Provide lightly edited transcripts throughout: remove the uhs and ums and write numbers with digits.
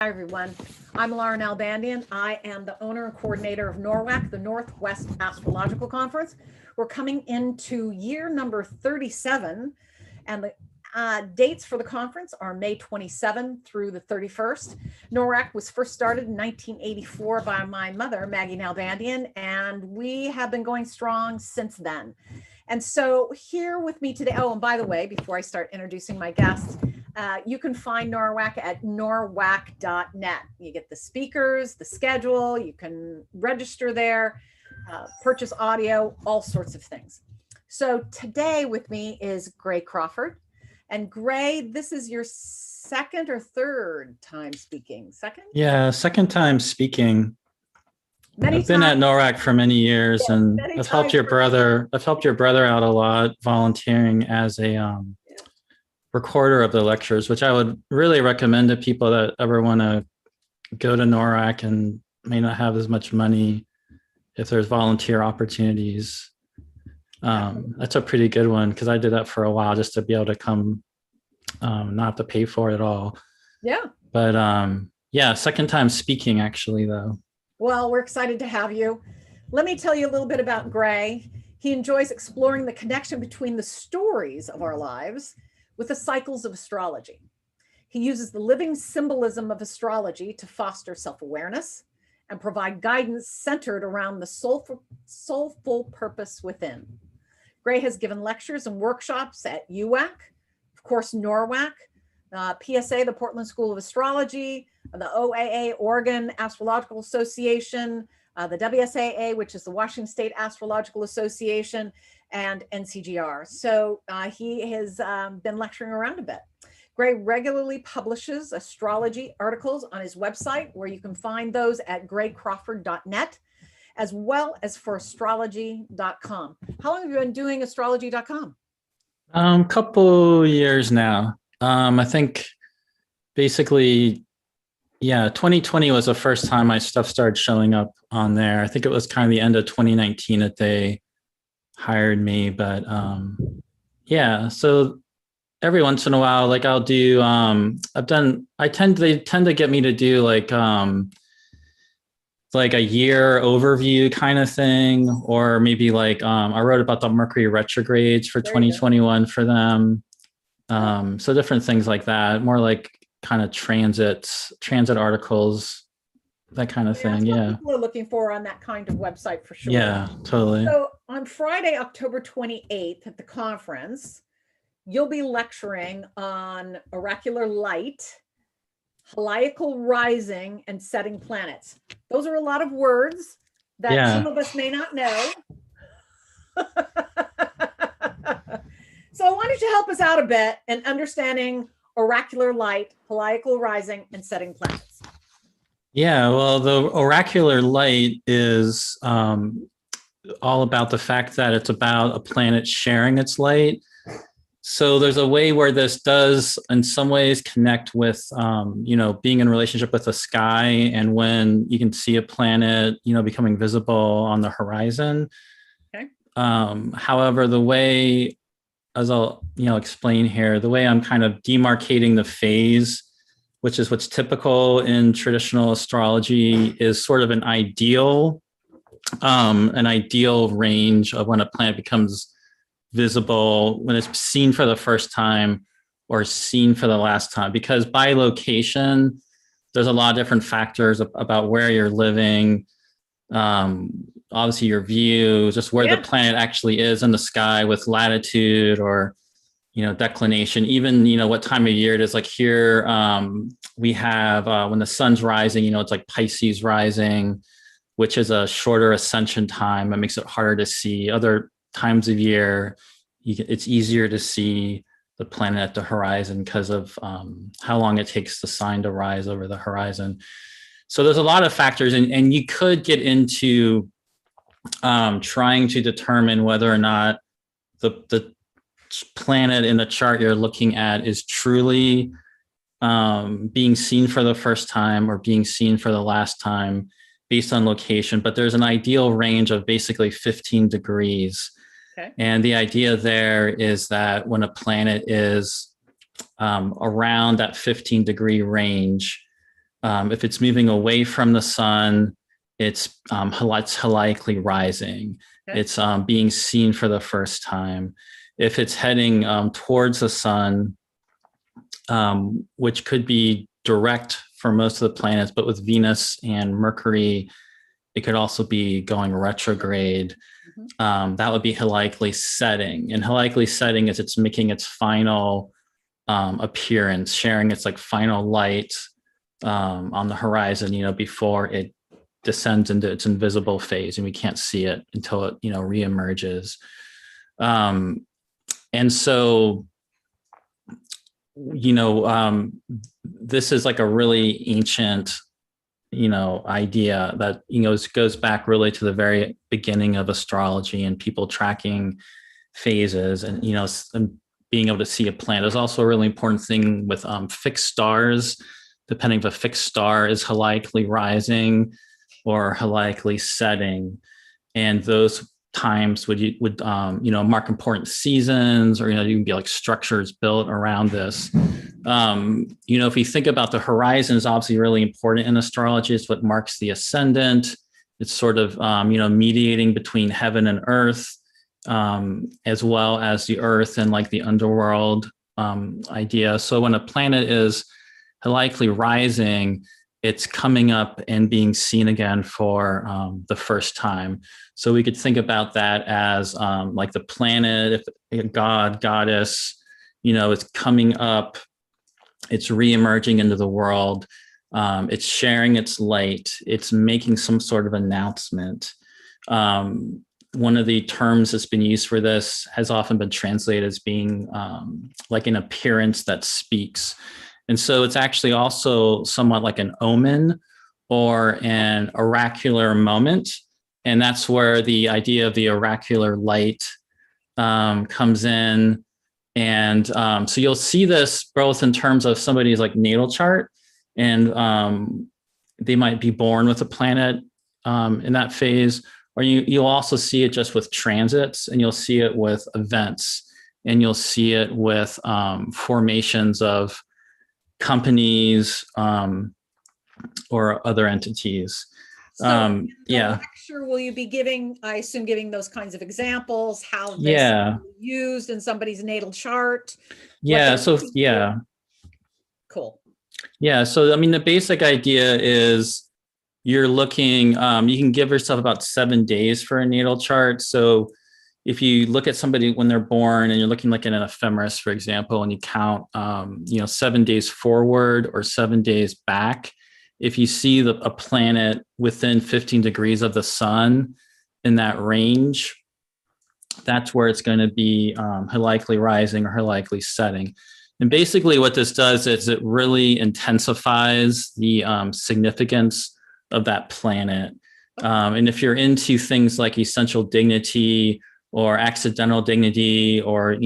Hi, everyone. I'm Lauren Albandian. I am the owner and coordinator of NORWAC, the Northwest Astrological Conference. We're coming into year number 37, and the dates for the conference are May 27 through the 31st. NORWAC was first started in 1984 by my mother, Maggie Nalbandian, and we have been going strong since then. And so here with me today, oh, and by the way, before I start introducing my guests, you can find NORWAC at norwac.net. You get the speakers, the schedule, you can register there, purchase audio, all sorts of things. So today with me is Gray Crawford. And Gray, this is your second or third time speaking? Second? Yeah, second time speaking. I've been at NORWAC for many years, and I've helped your brother. I've helped your brother out a lot, volunteering as a recorder of the lectures, which I would really recommend to people that ever want to go to NORWAC and may not have as much money. If there's volunteer opportunities, that's a pretty good one, because I did that for a while just to be able to come, not have to pay for it at all. Yeah. But yeah, second time speaking actually though. Well, we're excited to have you. Let me tell you a little bit about Gray. He enjoys exploring the connection between the stories of our lives with the cycles of astrology. He uses the living symbolism of astrology to foster self-awareness and provide guidance centered around the soulful purpose within. Gray has given lectures and workshops at UWAC, of course, NORWAC, PSA, the Portland School of Astrology, the OAA, Oregon Astrological Association, the WSAA, which is the Washington State Astrological Association, and NCGR. So he has been lecturing around a bit. Gray regularly publishes astrology articles on his website, where you can find those at graycrawford.net, as well as for astrology.com. How long have you been doing astrology.com? Couple years now. I think basically, yeah, 2020 was the first time my stuff started showing up on there. I think it was kind of the end of 2019 that they hired me, but yeah, so every once in a while, like I'll do, they tend to get me to do like a year overview kind of thing, or maybe like I wrote about the Mercury retrogrades for 2021 for them. So different things like that, more like kind of transit articles, that kind of thing. That's what people are looking for on that kind of website for sure. Yeah, totally. So on Friday, October 28th at the conference, you'll be lecturing on oracular light, heliacal rising, and setting planets. Those are a lot of words that some of us may not know. So why don't you help us out a bit in understanding oracular light, heliacal rising, and setting planets? Yeah, well, the oracular light is all about the fact that it's about a planet sharing its light. So there's a way where this does, in some ways, connect with, being in relationship with the sky, and when you can see a planet, becoming visible on the horizon. Okay. However, the way, as I'll, explain here, the way I'm kind of demarcating the phase, which is what's typical in traditional astrology, is sort of an ideal range of when a planet becomes visible, when it's seen for the first time or seen for the last time. Because by location, there's a lot of different factors about where you're living. Obviously your view, just where the planet actually is in the sky with latitude or, declination, even, what time of year it is. Like here, we have, when the sun's rising, it's like Pisces rising, which is a shorter ascension time. It makes it harder to see. Other times of year, it's easier to see the planet at the horizon because of how long it takes the sign to rise over the horizon. So there's a lot of factors, and you could get into trying to determine whether or not the planet in the chart you're looking at is truly being seen for the first time or being seen for the last time based on location. But there's an ideal range of basically 15 degrees. Okay. And the idea there is that when a planet is around that 15-degree range, If it's moving away from the sun, it's helically rising. Okay. It's being seen for the first time. If it's heading towards the sun, which could be direct for most of the planets, but with Venus and Mercury, it could also be going retrograde. That would be helically setting. And helically setting is it's making its final appearance, sharing its like final light on the horizon, before it descends into its invisible phase, and we can't see it until it, reemerges. And so, this is like a really ancient, idea that, goes back really to the very beginning of astrology and people tracking phases and, and being able to see a planet. There's also a really important thing with fixed stars, depending if a fixed star is helically rising or helically setting. And those times would mark important seasons, or, you can be like structures built around this. If you think about the horizon is obviously really important in astrology. It's what marks the ascendant. It's sort of, mediating between heaven and earth, as well as the earth and like the underworld idea. So when a planet is helically rising, it's coming up and being seen again for the first time. So we could think about that as like the planet, if a god, goddess, it's coming up, it's reemerging into the world, it's sharing its light, it's making some sort of announcement. One of the terms that's been used for this has often been translated as being like an appearance that speaks. And so it's actually also somewhat like an omen or an oracular moment. And that's where the idea of the oracular light comes in. And so you'll see this both in terms of somebody's like natal chart, and they might be born with a planet in that phase, or you'll also see it just with transits, and you'll see it with events, and you'll see it with formations of companies or other entities. So yeah. Lecture, will you be giving those kinds of examples, how this Yeah. is used in somebody's natal chart? Yeah. So, yeah. Cool. Yeah. So, I mean, the basic idea is you're looking, you can give yourself about 7 days for a natal chart. So if you look at somebody when they're born and you're looking like in an ephemeris, for example, and you count, 7 days forward or 7 days back, if you see a planet within 15 degrees of the sun in that range, that's where it's going to be helically rising or helically setting. And basically what this does is it really intensifies the significance of that planet. And if you're into things like essential dignity or accidental dignity, or,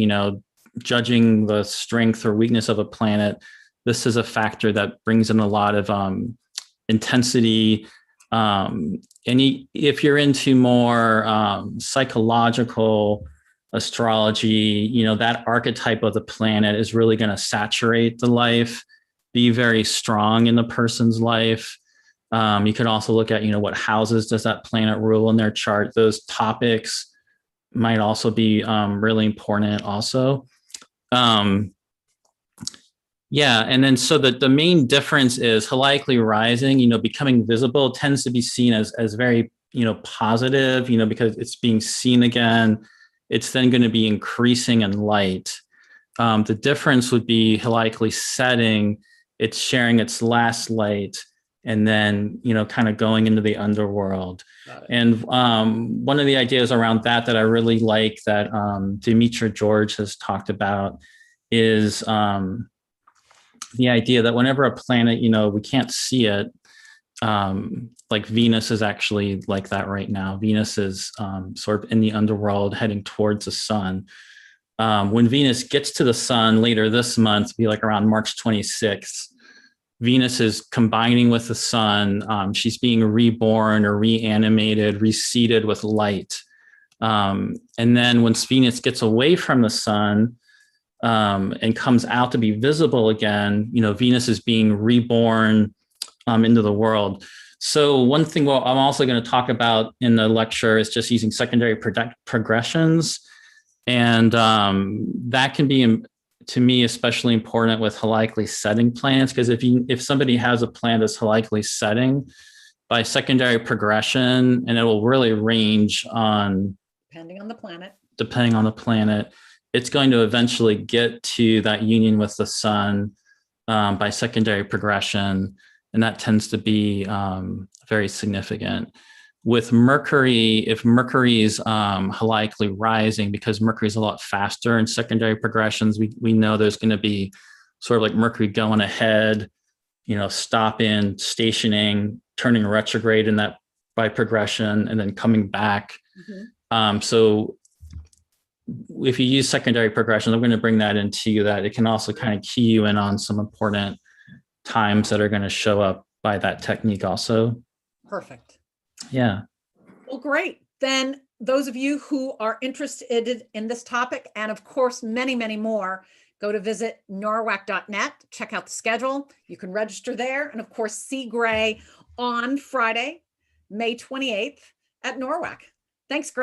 judging the strength or weakness of a planet, this is a factor that brings in a lot of intensity. And if you're into more psychological astrology, that archetype of the planet is really going to saturate the life, be very strong in the person's life. You can also look at, what houses does that planet rule in their chart. Those topics might also be really important also. Yeah, and then so the main difference is helically rising, becoming visible tends to be seen as very, positive, because it's being seen again. It's then going to be increasing in light. The difference would be helically setting, it's sharing its last light, and then, kind of going into the underworld. And one of the ideas around that I really like that Dimitra George has talked about is the idea that whenever a planet, we can't see it, like Venus is actually like that right now. Venus is sort of in the underworld heading towards the sun. When Venus gets to the sun later this month, be like around March 26th, Venus is combining with the sun. She's being reborn or reanimated, reseeded with light. And then once Venus gets away from the sun and comes out to be visible again, Venus is being reborn into the world. So one thing I'm also going to talk about in the lecture is just using secondary progressions. And that can be, to me, especially important with helically setting plans, because if somebody has a plan that's helically setting by secondary progression, and it will really range on depending on the planet, it's going to eventually get to that union with the sun by secondary progression, and that tends to be very significant. With Mercury, if Mercury is helically rising, because Mercury is a lot faster in secondary progressions, we know there's going to be sort of like Mercury going ahead, stopping, stationing, turning retrograde in that by progression, and then coming back. So if you use secondary progression, I'm going to bring that into you, that it can also kind of key you in on some important times that are going to show up by that technique also. Perfect. Yeah. Well, great. Then those of you who are interested in this topic, and of course, many, many more, go to visit norwac.net, check out the schedule. You can register there. And of course, see Gray on Friday, May 28th at NORWAC. Thanks, Gray.